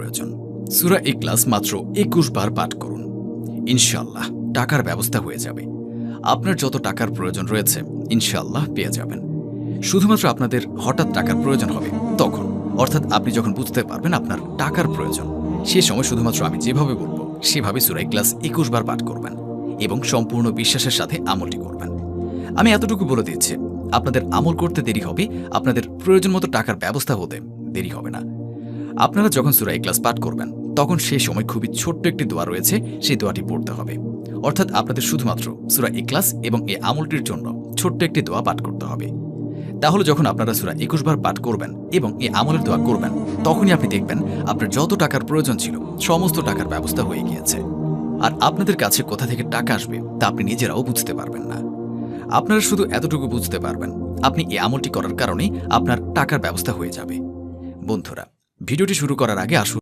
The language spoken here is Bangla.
প্রয়োজন। সূরা ইখলাস মাত্র ২১ বার পাঠ করুন। ইনশাআল্লাহ টাকার ব্যবস্থা হয়ে যাবে। আপনার যত টাকার প্রয়োজন রয়েছে ইনশাআল্লাহ পেয়ে যাবেন। শুধুমাত্র আপনাদের হঠাৎ টাকার প্রয়োজন হবে তখন, অর্থাৎ আপনি যখন বুঝতে পারবেন আপনার টাকার প্রয়োজন, সে সময় শুধুমাত্র আমি যেভাবে বলবো সেভাবে সূরা ইখলাস ২১ বার পাঠ করবেন এবং সম্পূর্ণ বিশ্বাসের সাথে আমলটি করবেন। আমি এতটুকু বলে দিচ্ছি, আপনাদের আমল করতে দেরি হবে, আপনাদের প্রয়োজন মতো টাকার ব্যবস্থা হতে দেরি হবে না। আপনারা যখন সূরা ইখলাস পাঠ করবেন তখন সেই সময় খুবই ছোট্ট একটি দোয়া রয়েছে, সেই দোয়াটি পড়তে হবে। অর্থাৎ আপনাদের শুধুমাত্র সূরা ইখলাস এবং এই আমলটির জন্য ছোট্ট একটি দোয়া পাঠ করতে হবে। তাহলে যখন আপনারা সূরা ২১ বার পাঠ করবেন এবং এই আমলের দোয়া করবেন, তখনই আপনি দেখবেন আপনার যত টাকার প্রয়োজন ছিল সমস্ত টাকার ব্যবস্থা হয়ে গিয়েছে। আর আপনাদের কাছে কোথা থেকে টাকা আসবে তা আপনি নিজেরাও বুঝতে পারবেন না। আপনারা শুধু এতটুকু বুঝতে পারবেন আপনি এই আমলটি করার কারণে আপনার টাকার ব্যবস্থা হয়ে যাবে। বন্ধুরা, ভিডিওটি শুরু করার আগে আসুন